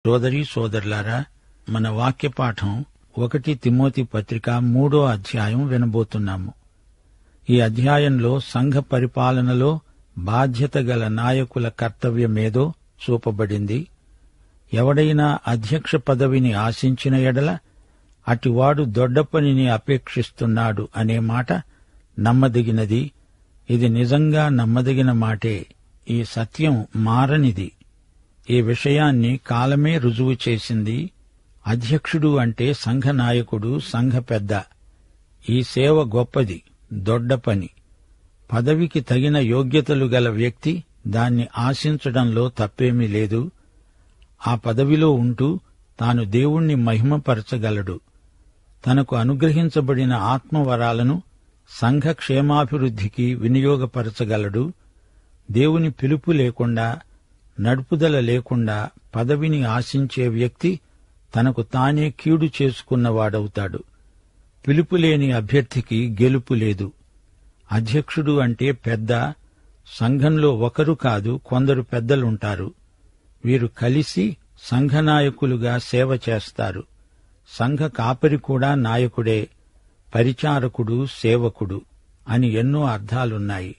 సోదరీ సోదరులారా, మన వాక్యపాఠం 1 తిమోతి పత్రిక 3వ అధ్యాయం వినబోతున్నాము. ఈ అధ్యాయంలో సంఘ పరిపాలనలో బాధ్యత గల నాయకుల కర్తవ్యమేదో చూపబడింది. ఎవడైనా అధ్యక్ష పదవిని ఆశించిన ఎడల అటివాడు దొడ్డ పనిని అపేక్షిస్తున్నాడు అనే మాట నమ్మదగినది. ఇది నిజంగా నమ్మదగిన మాటే. ఈ సత్యం మారనిది. ఈ విషయాన్ని కాలమే రుజువు చేసింది. అధ్యక్షుడు అంటే సంఘ నాయకుడు, సంఘ పెద్ద. ఈ సేవ గొప్పది, దొడ్డ పని. పదవికి తగిన యోగ్యతలు గల వ్యక్తి దాన్ని ఆశించడంలో తప్పేమీ లేదు. ఆ పదవిలో ఉంటూ తాను దేవుణ్ణి మహిమపరచగలడు. తనకు అనుగ్రహించబడిన ఆత్మవరాలను సంఘ క్షేమాభివృద్ధికి వినియోగపరచగలడు. దేవుని పిలుపు లేకుండా, నడుపుదల లేకుండా పదవిని ఆశించే వ్యక్తి తనకు తానే కీడు చేసుకున్నవాడవుతాడు. పిలుపులేని అభ్యర్థికి గెలుపు లేదు. అధ్యక్షుడు అంటే పెద్ద. సంఘంలో ఒకరు కాదు, కొందరు పెద్దలుంటారు. వీరు కలిసి సంఘనాయకులుగా సేవ చేస్తారు. సంఘ కాపరి కూడా నాయకుడే. పరిచారకుడు, సేవకుడు అని ఎన్నో అర్థాలున్నాయి.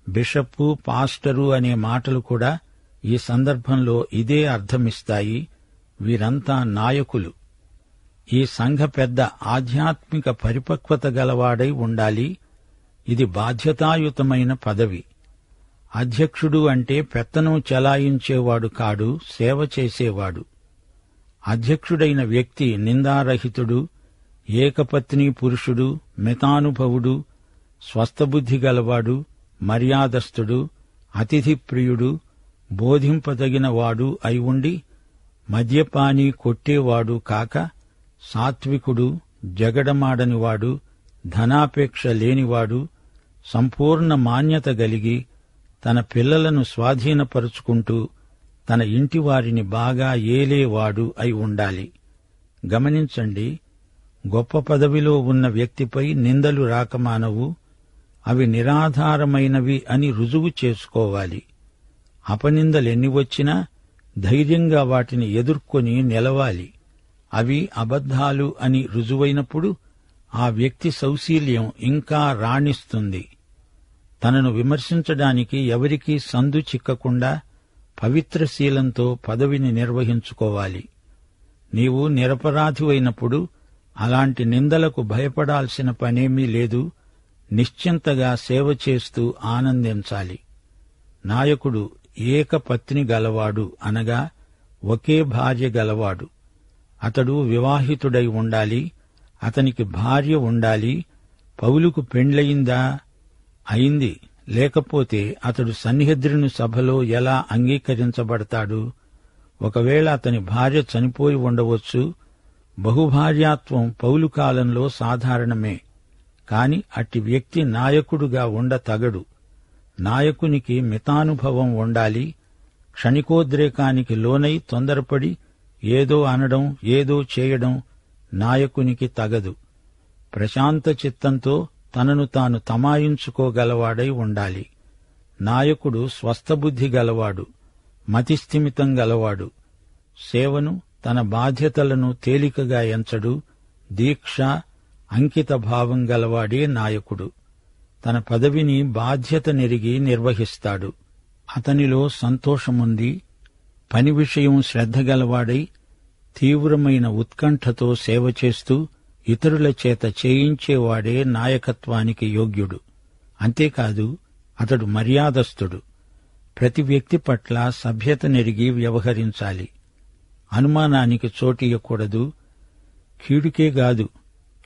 బిషప్పు, పాస్టరు అనే మాటలు కూడా ఈ సందర్భంలో ఇదే అర్థమిస్తాయి. వీరంతా నాయకులు. ఈ సంఘ పెద్ద ఆధ్యాత్మిక పరిపక్వత గలవాడై ఉండాలి. ఇది బాధ్యతాయుతమైన పదవి. అధ్యక్షుడు అంటే పెత్తనం చెలాయించేవాడు కాడు, సేవ చేసేవాడు. అధ్యక్షుడైన వ్యక్తి నిందారహితుడు, ఏకపత్ని పురుషుడు, మితానుభవుడు, స్వస్థబుద్ధి గలవాడు, మర్యాదస్థుడు, అతిథిప్రియుడు, బోధింపదగినవాడు అయి ఉండి మద్యపాని, కొట్టేవాడు కాక సాత్వికుడు, జగడమాడనివాడు, ధనాపేక్ష లేనివాడు, సంపూర్ణ మాన్యత గలిగి తన పిల్లలను స్వాధీనపరుచుకుంటూ తన ఇంటివారిని బాగా ఏలేవాడు అయి ఉండాలి. గమనించండి, గొప్ప పదవిలో ఉన్న వ్యక్తిపై నిందలు రాకమానవు. అవి నిరాధారమైనవి అని రుజువు చేసుకోవాలి. అపనిందలెన్ని వచ్చినా ధైర్యంగా వాటిని ఎదుర్కొని నిలవాలి. అవి అబద్ధాలు అని రుజువైనప్పుడు ఆ వ్యక్తి సౌశీల్యం ఇంకా రాణిస్తుంది. తనను విమర్శించడానికి ఎవరికీ సందు చిక్కకుండా పవిత్రశీలంతో పదవిని నిర్వహించుకోవాలి. నీవు నిరపరాధివైనప్పుడు అలాంటి నిందలకు భయపడాల్సిన పనేమీ లేదు. నిశ్చింతగా సేవ చేస్తూ ఆనందించాలి. నాయకుడు ఏకపత్ని గలవాడు, అనగా ఒకే భార్య గలవాడు. అతడు వివాహితుడై ఉండాలి. అతనికి భార్య ఉండాలి. పౌలుకు పెండ్లయిందా? అయింది. లేకపోతే అతడు సన్నిహద్రిని సభలో ఎలా అంగీకరించబడతాడు? ఒకవేళ అతని భార్య చనిపోయి ఉండవచ్చు. బహుభార్యాత్వం పౌలు కాలంలో సాధారణమే. కాని అట్టి వ్యక్తి నాయకుడుగా ఉండతగడు. నాయకునికి మితానుభవం ఉండాలి. క్షణికోద్రేకానికి లోనై తొందరపడి ఏదో అనడం, ఏదో చేయడం నాయకునికి తగదు. ప్రశాంత చిత్తంతో తనను తాను తమాయించుకోగలవాడై ఉండాలి. నాయకుడు స్వస్థబుద్ధి గలవాడు, మతిస్థిమితం గలవాడు. సేవను, తన బాధ్యతలను తేలికగా ఎంచడు. దీక్ష, అంకిత భావం గలవాడే నాయకుడు. తన పదవిని బాధ్యత నెరిగి నిర్వహిస్తాడు. అతనిలో సంతోషముంది. పని విషయం శ్రద్ధగలవాడై తీవ్రమైన ఉత్కంఠతో సేవ చేస్తూ ఇతరుల చేత చేయించేవాడే నాయకత్వానికి యోగ్యుడు. అంతేకాదు, అతడు మర్యాదస్థుడు. ప్రతి వ్యక్తి పట్ల సభ్యత నెరిగి వ్యవహరించాలి. అనుమానానికి చోటియకూడదు. కీడుకే గాదు,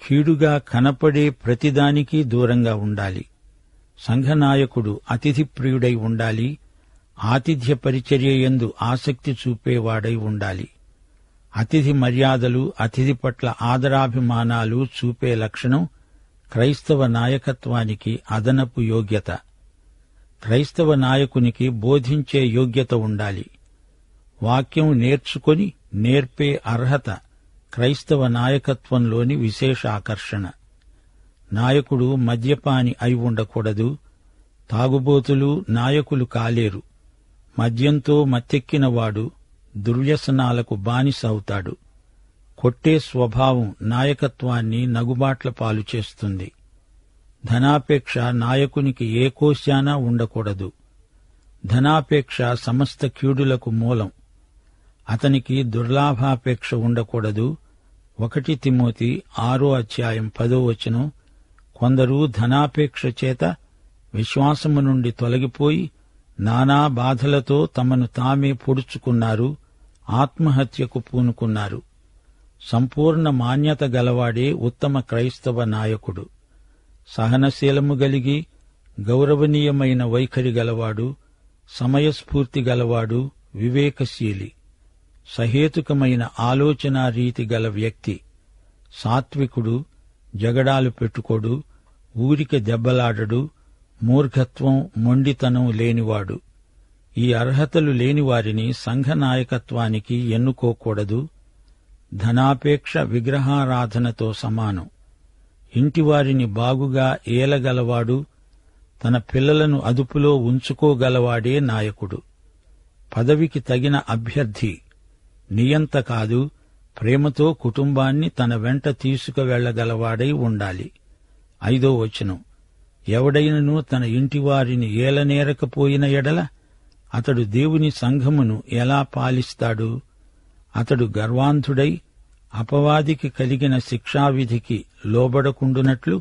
కీడుగా కనపడే ప్రతిదానికి దూరంగా ఉండాలి. సంఘనాయకుడు అతిథిప్రియుడై ఉండాలి. ఆతిథ్య పరిచర్యయందు ఆసక్తి చూపేవాడై ఉండాలి. అతిథి మర్యాదలు, అతిథి పట్ల ఆదరాభిమానాలు చూపే లక్షణం క్రైస్తవ నాయకత్వానికి అదనపు యోగ్యత. క్రైస్తవ నాయకునికి బోధించే యోగ్యత ఉండాలి. వాక్యం నేర్చుకొని నేర్పే అర్హత క్రైస్తవ నాయకత్వంలోని విశేష ఆకర్షణ. నాయకుడు మద్యపాని అయి ఉండకూడదు. తాగుబోతులు నాయకులు కాలేరు. మద్యంతో మత్తెక్కినవాడు దుర్వ్యసనాలకు బానిస అవుతాడు. కొట్టే స్వభావం నాయకత్వాన్ని నగుబాట్ల పాలు చేస్తుంది. ధనాపేక్ష నాయకునికి ఏ కోశానా ఉండకూడదు. ధనాపేక్ష సమస్త కీడులకు మూలం. అతనికి దుర్లాభాపేక్ష ఉండకూడదు. 1 తిమోతి 6:10 కొందరు ధనాపేక్ష చేత విశ్వాసము నుండి తొలగిపోయి నానా బాధలతో తమను తామే పొడుచుకున్నారు, ఆత్మహత్యకు పూనుకున్నారు. సంపూర్ణ మాన్యత గలవాడే ఉత్తమ క్రైస్తవ నాయకుడు. సహనశీలము గలిగి గౌరవనీయమైన వైఖరి గలవాడు, సమయస్ఫూర్తి గలవాడు, వివేకశీలి, సహేతుకమైన ఆలోచనా రీతి గల వ్యక్తి, సాత్వికుడు, జగడాలు పెట్టుకోడు, ఊరికే దెబ్బలాడడు, మూర్ఖత్వం, మొండితనం లేనివాడు. ఈ అర్హతలు లేని వారిని సంఘ నాయకత్వానికి ఎన్నుకోకూడదు. ధనాపేక్ష విగ్రహారాధనతో సమానం. ఇంటివారిని బాగుగా ఏలగలవాడు, తన పిల్లలను అదుపులో ఉంచుకోగలవాడే నాయకుడు. పదవికి తగిన అభ్యర్థి, నియంత కాదు, ప్రేమతో కుటుంబాన్ని తన వెంట తీసుకువెళ్లగలవాడై ఉండాలి. 5 ఎవడైనను తన ఇంటివారిని ఏలనేరకపోయిన ఎడల అతడు దేవుని సంఘమును ఎలా పాలిస్తాడు? అతడు గర్వాంధుడై అపవాదికి కలిగిన శిక్షావిధికి లోబడకుండునట్లు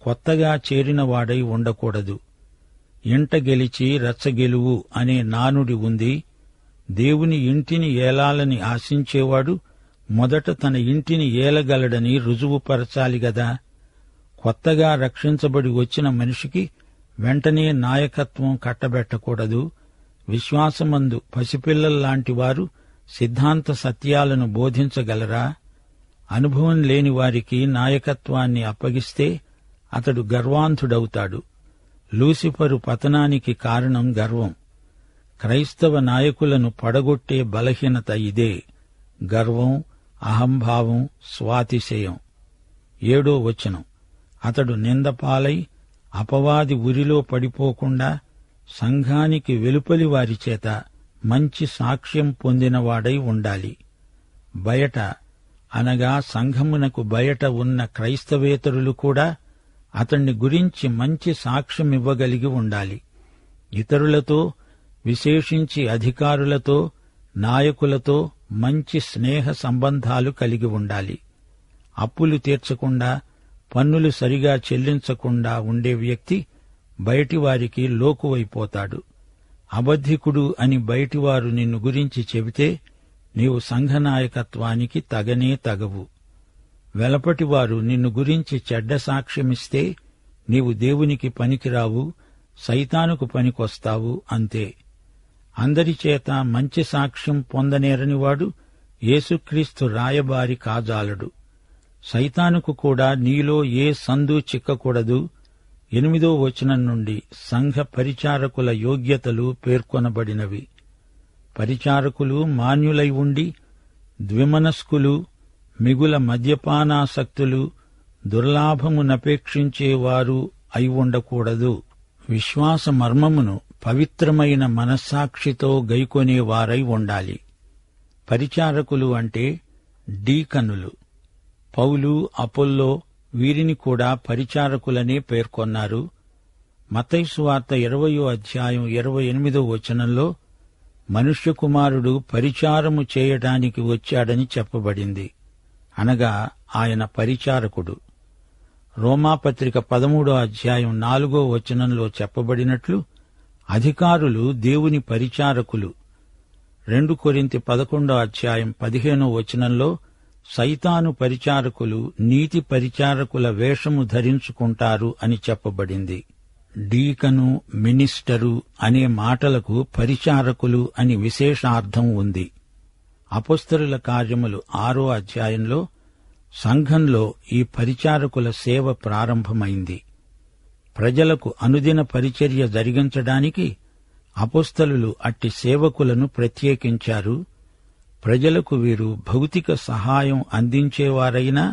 కొత్తగా చేరినవాడై ఉండకూడదు. ఇంట గెలిచి రచ్చగెలువు అనే నానుడి ఉంది. దేవుని ఇంటిని ఏలాలని ఆశించేవాడు మొదట తన ఇంటిని ఏలగలడని రుజువుపరచాలి గదా. కొత్తగా రక్షించబడి వచ్చిన మనిషికి వెంటనే నాయకత్వం కట్టబెట్టకూడదు. విశ్వాసమందు పసిపిల్లల్లాంటి వారు సిద్ధాంత సత్యాలను బోధించగలరా? అనుభవం లేని వారికి నాయకత్వాన్ని అప్పగిస్తే అతడు గర్వాంధుడవుతాడు. లూసిఫరు పతనానికి కారణం గర్వం. క్రైస్తవ నాయకులను పడగొట్టే బలహీనత ఇదే: గర్వం, అహంభావం, స్వాతిశయం. 7 అతడు నిందపాలై అపవాది ఉరిలో పడిపోకుండా సంఘానికి వెలుపలి వారి చేత మంచి సాక్ష్యం పొందినవాడై ఉండాలి. బయట అనగా సంఘమునకు బయట ఉన్న క్రైస్తవేతరులు కూడా అతణ్ణి గురించి మంచి సాక్ష్యమివ్వగలిగి ఉండాలి. ఇతరులతో, విశేషించి అధికారులతో, నాయకులతో మంచి స్నేహ సంబంధాలు కలిగి ఉండాలి. అప్పులు తీర్చకుండా, పన్నులు సరిగా చెల్లించకుండా ఉండే వ్యక్తి బయటివారికి లోకువైపోతాడు. అబద్ధికుడు అని బయటివారు నిన్ను గురించి చెబితే నీవు సంఘనాయకత్వానికి తగనే తగవు. వెలపటివారు నిన్ను గురించి చెడ్డ సాక్ష్యమిస్తే నీవు దేవునికి పనికిరావు, సైతానుకు పనికొస్తావు, అంతే. అందరిచేత మంచి సాక్ష్యం పొందనేరనివాడు యేసుక్రీస్తు రాయబారి కాజాలడు. సైతానుకు కూడా నీలో ఏ సందు చిక్కకూడదు. 8 నుండి సంఘ పరిచారకుల యోగ్యతలు పేర్కొనబడినవి. పరిచారకులు మాన్యులై ఉండి ద్విమనస్కులు, మిగుల మద్యపానాసక్తులు, దుర్లాభమునపేక్షించేవారు అయి ఉండకూడదు. విశ్వాస మర్మమును పవిత్రమైన మనస్సాక్షితో గైకొనేవారై ఉండాలి. పరిచారకులు అంటే డీకనులు. పౌలు, అపొల్లో వీరిని కూడా పరిచారకులనే పేర్కొన్నారు. మత్తయి సువార్త 20:28 మనుష్య కుమారుడు పరిచారము చేయడానికి వచ్చాడని చెప్పబడింది. అనగా ఆయన పరిచారకుడు. రోమాపత్రిక 13:4 చెప్పబడినట్లు అధికారులు దేవుని పరిచారకులు. 2 కొరింథీ 11:15 సైతాను పరిచారకులు నీతి పరిచారకుల వేషము ధరించుకుంటారు అని చెప్పబడింది. డీకను, మినిస్టరు అనే మాటలకు పరిచారకులు అని విశేషార్థం ఉంది. అపొస్తలుల కార్యములు 6 సంఘంలో ఈ పరిచారకుల సేవ ప్రారంభమైంది. ప్రజలకు అనుదిన పరిచర్య జరిగించడానికి అపొస్తలులు అట్టి సేవకులను ప్రత్యేకించారు. ప్రజలకు వీరు భౌతిక సహాయం అందించేవారైనా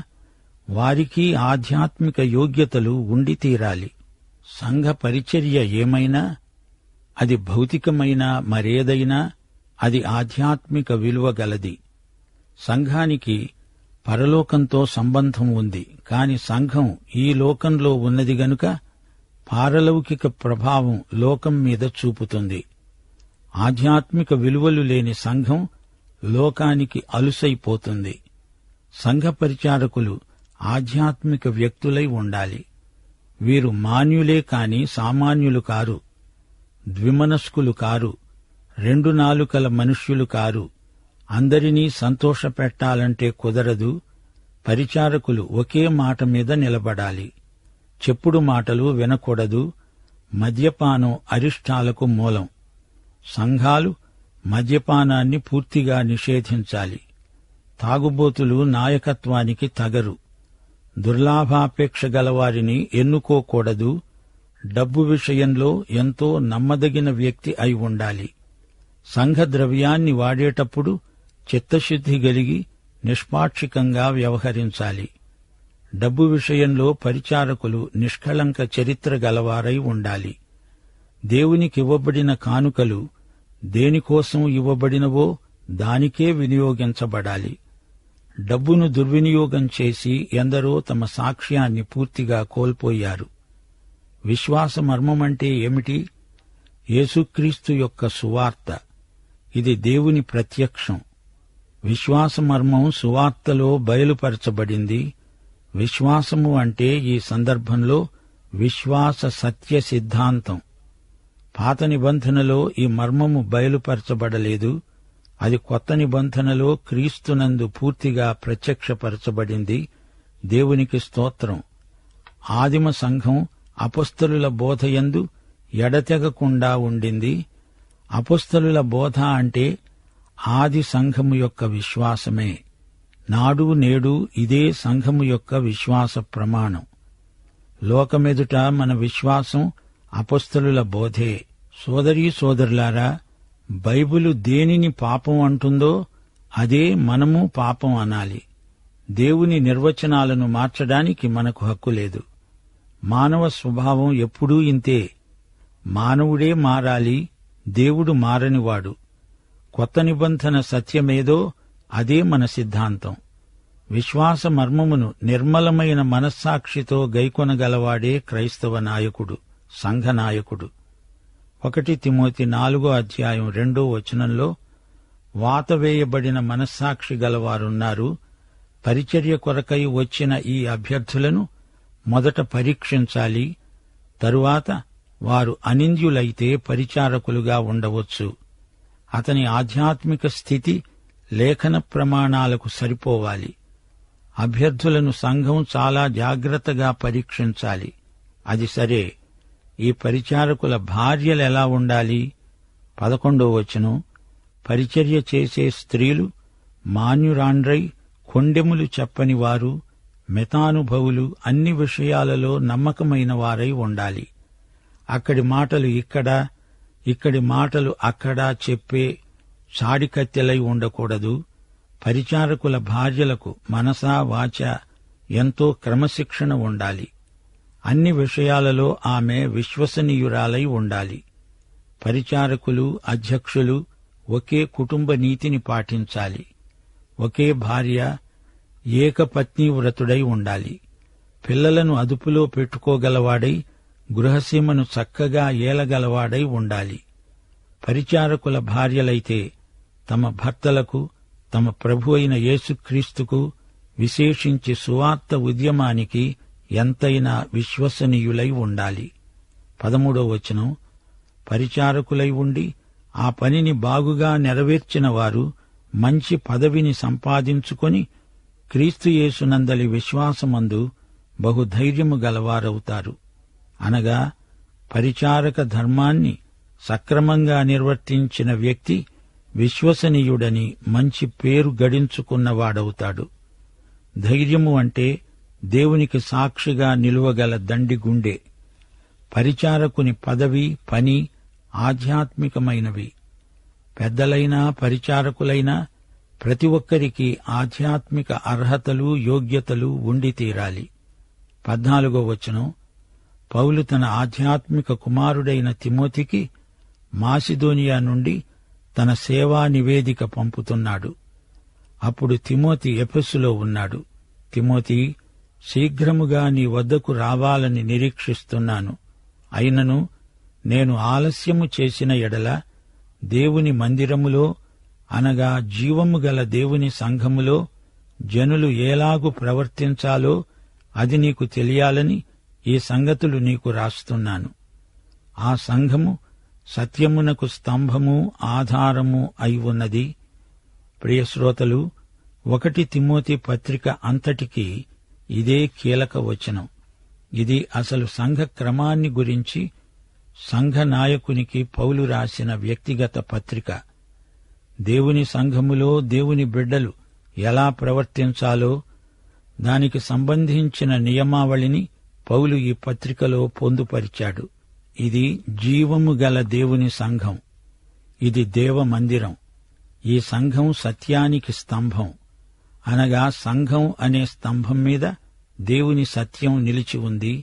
వారికి ఆధ్యాత్మిక యోగ్యతలు ఉండి తీరాలి. సంఘ పరిచర్య ఏమైనా, అది భౌతికమైనా మరేదైనా అది ఆధ్యాత్మిక విలువ గలది. సంఘానికి పరలోకంతో సంబంధం ఉంది, కాని సంఘం ఈ లోకంలో ఉన్నది గనుక పారలౌకిక ప్రభావం లోకం మీద చూపుతుంది. ఆధ్యాత్మిక విలువలు లేని సంఘం లోకానికి అలుసైపోతుంది. సంఘ పరిచారకులు ఆధ్యాత్మిక వ్యక్తులై ఉండాలి. వీరు మాన్యులే కాని సామాన్యులు కారు, ద్విమనస్కులు కారు, రెండు నాలుకల మనుష్యులు కారు. అందరినీ సంతోషపెట్టాలంటే కుదరదు. పరిచారకులు ఒకే మాట మీద నిలబడాలి. చెప్పుడు మాటలు వినకూడదు. మద్యపానం అరిష్టాలకు మూలం. సంఘాలు మద్యపానాన్ని పూర్తిగా నిషేధించాలి. తాగుబోతులు నాయకత్వానికి తగరు. దుర్లాభాపేక్ష గలవారిని ఎన్నుకోకూడదు. డబ్బు విషయంలో ఎంతో నమ్మదగిన వ్యక్తి అయి ఉండాలి. సంఘ ద్రవ్యాన్ని వాడేటప్పుడు చిత్తశుద్ధి గలిగి నిష్పాక్షికంగా వ్యవహరించాలి. డబ్బు విషయంలో పరిచారకులు నిష్కళంక చరిత్ర గలవారై ఉండాలి. దేవునికివ్వబడిన కానుకలు దేనికోసం ఇవ్వబడినవో దానికే వినియోగించబడాలి. డబ్బును దుర్వినియోగం చేసి ఎందరో తమ సాక్ష్యాన్ని పూర్తిగా కోల్పోయారు. విశ్వాసమర్మమంటే ఏమిటి? యేసుక్రీస్తు యొక్క సువార్త. ఇది దేవుని ప్రత్యక్షం. విశ్వాసమర్మం సువార్తలో బయలుపరచబడింది. విశ్వాసము అంటే ఈ సందర్భంలో విశ్వాస సత్య సిద్ధాంతం. పాత నిబంధనలో ఈ మర్మము బయలుపరచబడలేదు. అది కొత్త నిబంధనలో క్రీస్తునందు పూర్తిగా ప్రత్యక్షపరచబడింది. దేవునికి స్తోత్రం. ఆదిమ సంఘం అపొస్తలుల బోధయందు ఎడతెగకుండా ఉండింది. అపొస్తలుల బోధ అంటే ఆది సంఘము యొక్క విశ్వాసమే. నాడు నేడు ఇదే సంఘము యొక్క విశ్వాస ప్రమాణం. లోకమెదుట మన విశ్వాసం అపొస్తలుల బోధే. సోదరీ సోదరులారా, బైబిలు దేనిని పాపం అంటుందో అదే మనము పాపం అనాలి. దేవుని నిర్వచనాలను మార్చడానికి మనకు హక్కు లేదు. మానవ స్వభావం ఎప్పుడూ ఇంతే. మానవుడే మారాలి, దేవుడు మారనివాడు. కొత్త నిబంధన సత్యమేదో అదే మన సిద్ధాంతం. విశ్వాస మర్మమును నిర్మలమైన మనస్సాక్షితో గైకొనగలవాడే క్రైస్తవ నాయకుడు, సంఘ నాయకుడు. 1 తిమోతి 4:2 వాతవేయబడిన మనస్సాక్షి గలవారున్నారు. పరిచర్య కొరకై వచ్చిన ఈ అభ్యర్థులను మొదట పరీక్షించాలి. తరువాత వారు అనింద్యులైతే పరిచారకులుగా ఉండవచ్చు. అతని ఆధ్యాత్మిక స్థితి లేఖన ప్రమాణాలకు సరిపోవాలి. అభ్యర్థులను సంఘం చాలా జాగ్రత్తగా పరీక్షించాలి. అది సరే, ఈ పరిచారకుల భార్యలెలా ఉండాలి? 11 పరిచర్య చేసే స్త్రీలు మాన్యురాండ్రై, కొండెములు చెప్పని వారు, మితానుభవులు, అన్ని విషయాలలో నమ్మకమైన వారై ఉండాలి. అక్కడి మాటలు ఇక్కడ, ఇక్కడి మాటలు అక్కడ చెప్పే చాడికత్తెలై ఉండకూడదు. పరిచారకుల భార్యలకు మనసా వాచా ఎంతో క్రమశిక్షణ ఉండాలి. అన్ని విషయాలలో ఆమె విశ్వసనీయురాలై ఉండాలి. పరిచారకులు, అధ్యక్షులు ఒకే కుటుంబ నీతిని పాటించాలి. ఒకే భార్య, ఏకపత్నీవ్రతుడై ఉండాలి. పిల్లలను అదుపులో పెట్టుకోగలవాడై, గృహసీమను చక్కగా ఏలగలవాడై ఉండాలి. పరిచారకుల భార్యలైతే తమ భర్తలకు, తమ ప్రభు అయిన యేసుక్రీస్తుకు, విశేషించి సువార్త ఉద్యమానికి ఎంతైనా విశ్వసనీయులై ఉండాలి. 13 పరిచారకులై ఉండి ఆ పనిని బాగుగా నెరవేర్చిన వారు మంచి పదవిని సంపాదించుకొని క్రీస్తుయేసునందలి విశ్వాసమందు బహుధైర్యము గలవారవుతారు. అనగా పరిచారక ధర్మాన్ని సక్రమంగా నిర్వర్తించిన వ్యక్తి విశ్వసనీయుడని మంచి పేరు గడించుకున్నవాడవుతాడు. ధైర్యము అంటే దేవునికి సాక్షిగా నిలువగల దండిగుండె. పరిచారకుని పదవి, పని ఆధ్యాత్మికమైనవి. పెద్దలైనా పరిచారకులైనా ప్రతి ఒక్కరికి ఆధ్యాత్మిక అర్హతలు, యోగ్యతలు ఉండి తీరాలి. 14 పౌలు తన ఆధ్యాత్మిక కుమారుడైన తిమోతికి మాసిదోనియా నుండి తన సేవా నివేదిక పంపుతున్నాడు. అప్పుడు తిమోతి ఎఫెసులో ఉన్నాడు. తిమోతి, శీఘ్రముగా నీ వద్దకు రావాలని నిరీక్షిస్తున్నాను. అయినను నేను ఆలస్యము చేసిన ఎడల దేవుని మందిరములో, అనగా జీవము గల దేవుని సంఘములో జనులు ఏలాగు ప్రవర్తించాలో అది నీకు తెలియాలని ఈ సంగతులు నీకు రాస్తున్నాను. ఆ సంఘము సత్యమునకు స్తంభము, ఆధారము అయి ఉన్నది. ప్రియశ్రోతలు, 1 తిమోతి పత్రిక అంతటికీ ఇదే కీలక వచనం. ఇది అసలు సంఘ క్రమాన్ని గురించి సంఘ నాయకునికి పౌలు రాసిన వ్యక్తిగత పత్రిక. దేవుని సంఘములో దేవుని బిడ్డలు ఎలా ప్రవర్తించాలో దానికి సంబంధించిన నియమావళిని పౌలు ఈ పత్రికలో పొందుపరిచాడు. ఇది జీవము గల దేవుని సంఘం. ఇది దేవమందిరం. ఈ సంఘం సత్యానికి స్తంభం, అనగా సంఘం అనే స్తంభం మీద దేవుని సత్యం నిలిచి ఉంది.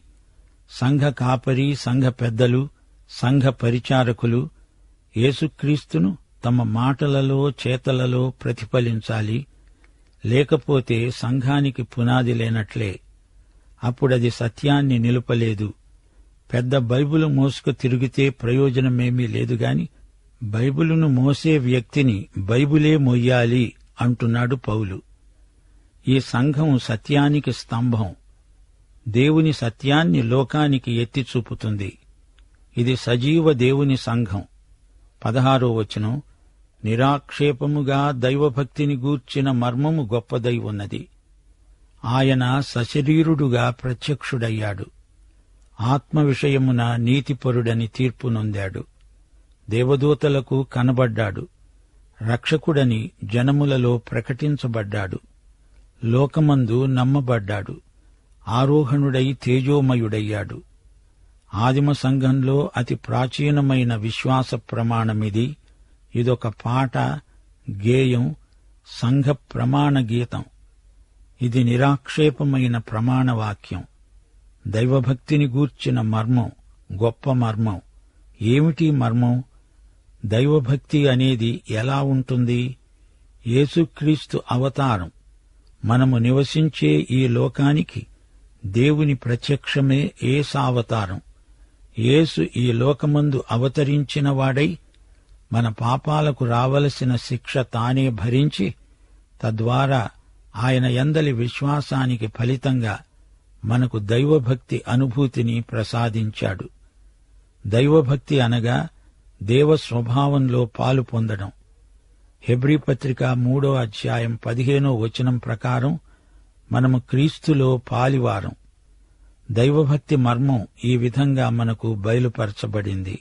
సంఘ కాపరి, సంఘ పెద్దలు, సంఘ పరిచారకులు యేసుక్రీస్తును తమ మాటలలో, చేతలలో ప్రతిఫలించాలి. లేకపోతే సంఘానికి పునాది లేనట్లే. అప్పుడది సత్యాన్ని నిలుపలేదు. పెద్ద బైబిలు మోసుకు తిరిగితే ప్రయోజనమేమీ లేదుగాని బైబిలును మోసే వ్యక్తిని బైబిలే మొయ్యాలి అంటున్నాడు పౌలు. ఈ సంఘం సత్యానికి స్తంభం. దేవుని సత్యాన్ని లోకానికి ఎత్తి చూపుతుంది. ఇది సజీవ దేవుని సంఘం. 16వ వచనం, నిరాక్షేపముగా దైవభక్తిని గూర్చిన మర్మము గొప్పదై ఉన్నది. ఆయన సశరీరుడుగా ప్రత్యక్షుడయ్యాడు. ఆత్మ విషయమున నీతిపరుడని తీర్పు నొందాడు. దేవదూతలకు కనబడ్డాడు. రక్షకుడని జనములలో ప్రకటించబడ్డాడు. లోకమందు నమ్మబడ్డాడు. ఆరోహణుడై తేజోమయుడయ్యాడు. ఆదిమ సంఘంలో అతి ప్రాచీనమైన విశ్వాస ప్రమాణమిది. ఇదొక పాట, గేయం, సంఘ ప్రమాణ గీతం. ఇది నిరాక్షేపమైన ప్రమాణవాక్యం. దైవభక్తిని గూర్చిన మర్మం, గొప్ప మర్మం. ఏమిటి మర్మం? దైవభక్తి అనేది ఎలా ఉంటుంది? యేసుక్రీస్తు అవతారం. మనము నివసించే ఈ లోకానికి దేవుని ప్రత్యక్షమే యేసావతారం. యేసు ఈ లోకమందు అవతరించినవాడై మన పాపాలకు రావలసిన శిక్ష తానే భరించి, తద్వారా ఆయన యందలి విశ్వాసానికి ఫలితంగా మనకు దైవభక్తి అనుభూతిని ప్రసాదించాడు. దైవభక్తి అనగా దేవ స్వభావంలో పాలు పొందడం. హెబ్రీ పత్రిక 3వ అధ్యాయం 15వ వచనం ప్రకారం మనము క్రీస్తులో పాలివారం. దైవభక్తి మర్మం ఈ విధంగా మనకు బయలుపరచబడింది.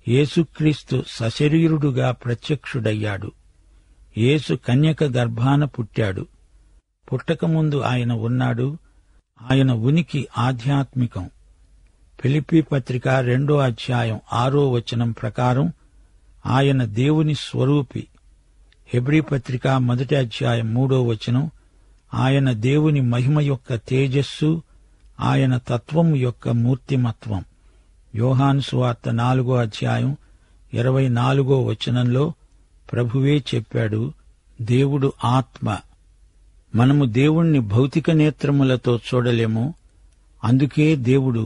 యేసుక్రీస్తు సశరీరుడుగా ప్రత్యక్షుడయ్యాడు. యేసు కన్యక గర్భాన పుట్టాడు. పుట్టకముందు ఆయన ఉన్నాడు. ఆయన ఉనికి ఆధ్యాత్మికం. ఫిలిప్పీ పత్రిక 2వ అధ్యాయం 6వ వచనం ప్రకారం ఆయన దేవుని స్వరూపి. హెబ్రీ పత్రిక 1వ అధ్యాయం 3వ వచనం ఆయన దేవుని మహిమ యొక్క తేజస్సు, ఆయన తత్వము యొక్క మూర్తిమత్వం. యోహాను సువార్త 4వ అధ్యాయం 24వ వచనంలో ప్రభువే చెప్పాడు, దేవుడు ఆత్మ. మనము దేవుణ్ణి భౌతిక నేత్రములతో చూడలేము. అందుకే దేవుడు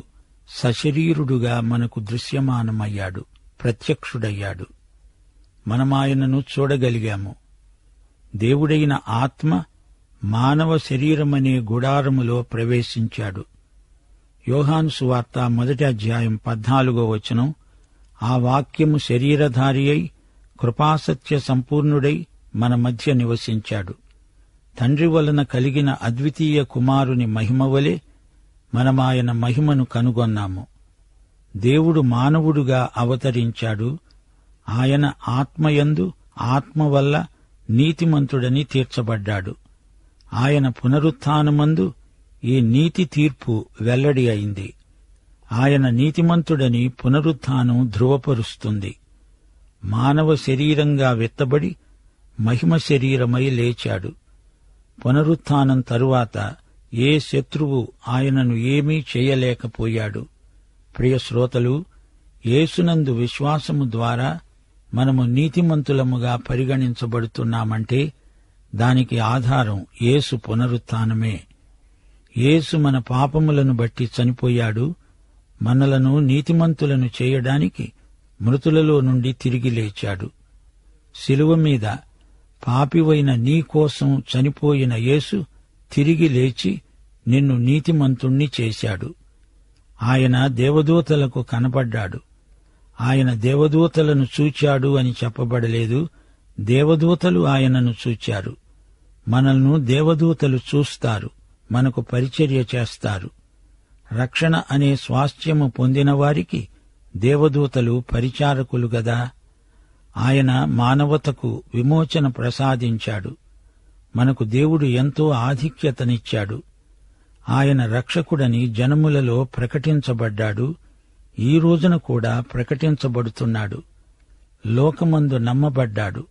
సశరీరుడుగా మనకు దృశ్యమానమయ్యాడు, ప్రత్యక్షుడయ్యాడు. మనమాయనను చూడగలిగాము. దేవుడైన ఆత్మ మానవ శరీరమనే గుడారములో ప్రవేశించాడు. యోహాను సువార్త 1వ అధ్యాయం 14వ వచనం ఆ వాక్యము శరీరధారి అయి కృపాసత్య సంపూర్ణుడై మన మధ్య నివసించాడు. తండ్రి వలన కలిగిన అద్వితీయ కుమారుని మహిమ వలె మనమాయన మహిమను కనుగొన్నాము. దేవుడు మానవుడుగా అవతరించాడు. ఆయన ఆత్మయందు ఆత్మ వల్ల నీతిమంతుడని తీర్చబడ్డాడు. ఆయన పునరుత్థానమందు ఈ నీతి తీర్పు వెల్లడి అయింది. ఆయన నీతిమంతుడని పునరుత్థానం ధృవపరుస్తుంది. మానవ శరీరంగా విత్తబడి మహిమ శరీరమై లేచాడు. పునరుత్థానం తరువాత ఏ శత్రువు ఆయనను ఏమీ చేయలేకపోయాడు. ప్రియ శ్రోతలు, యేసునందు విశ్వాసము ద్వారా మనము నీతిమంతులముగా పరిగణించబడుతున్నామంటే దానికి ఆధారం యేసు పునరుత్థానమే. యేసు మన పాపములను బట్టి చనిపోయాడు. మనలను నీతిమంతులను చేయడానికి మృతులలో నుండి తిరిగి లేచాడు. శిలువ మీద పాపివైన నీ కోసం చనిపోయిన యేసు తిరిగి లేచి నిన్ను నీతిమంతుణ్ణి చేశాడు. ఆయన దేవదూతలకు కనపడ్డాడు. ఆయన దేవదూతలను చూచాడు అని చెప్పబడలేదు, దేవదూతలు ఆయనను చూచారు. మనల్ని దేవదూతలు చూస్తారు, మనకు పరిచర్య చేస్తారు. రక్షణ అనే స్వాస్థ్యము పొందిన వారికి దేవదూతలు పరిచారకులు గదా. ఆయన మానవతకు విమోచన ప్రసాదించాడు. మనకు దేవుడు ఎంతో ఆధిక్యతనిచ్చాడు. ఆయన రక్షకుడని జనములలో ప్రకటించబడ్డాడు. ఈ రోజున కూడా ప్రకటించబడుతున్నాడు. లోకమందు నమ్మబడ్డాడు.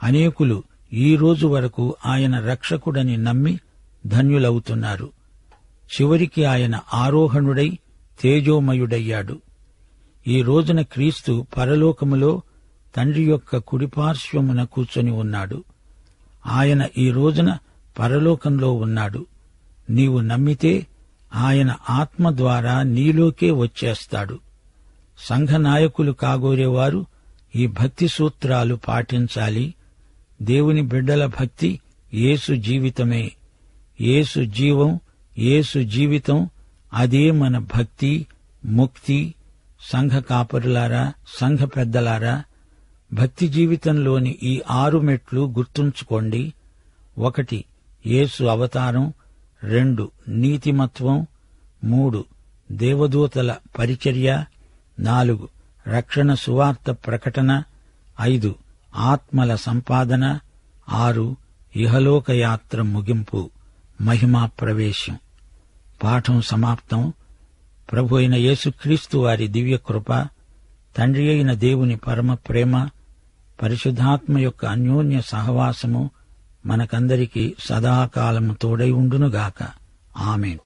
అనేకులు ఈ రోజు వరకు ఆయన రక్షకుడని నమ్మి ధన్యులవుతున్నారు. చివరికి ఆయన ఆరోహణుడై తేజోమయుడయ్యాడు. ఈ రోజున క్రీస్తు పరలోకములో తండ్రి యొక్క కుడిపార్శ్వమున కూర్చొని ఉన్నాడు. ఆయన ఈ రోజున పరలోకంలో ఉన్నాడు. నీవు నమ్మితే ఆయన ఆత్మ ద్వారా నీలోకే వచ్చేస్తాడు. సంఘ నాయకులు కాగోరేవారు ఈ భక్తి సూత్రాలు పాటించాలి. దేవుని బిడ్డల భక్తి యేసు జీవితమే. యేసు జీవం, యేసు జీవితం, అదే మన భక్తి, ముక్తి. సంఘ కాపరులారా, సంఘ పెద్దలారా, భక్తి జీవితంలోని ఈ 6 మెట్లు గుర్తుంచుకోండి. 1 యేసు అవతారం, 2 నీతిమత్వం, 3 దేవదూతల పరిచర్య, 4 రక్షణ సువార్త ప్రకటన, 5 ఆత్మల సంపాదన, 6 ఇహలోక యాత్ర ముగింపు, మహిమా ప్రవేశం. పాఠం సమాప్తం. ప్రభు అయిన యేసుక్రీస్తు వారి దివ్యకృప, తండ్రి అయిన దేవుని పరమ ప్రేమ, పరిశుద్ధాత్మ యొక్క అన్యోన్య సహవాసము మనకందరికీ సదాకాలము తోడై ఉండునుగాక. ఆమేన్.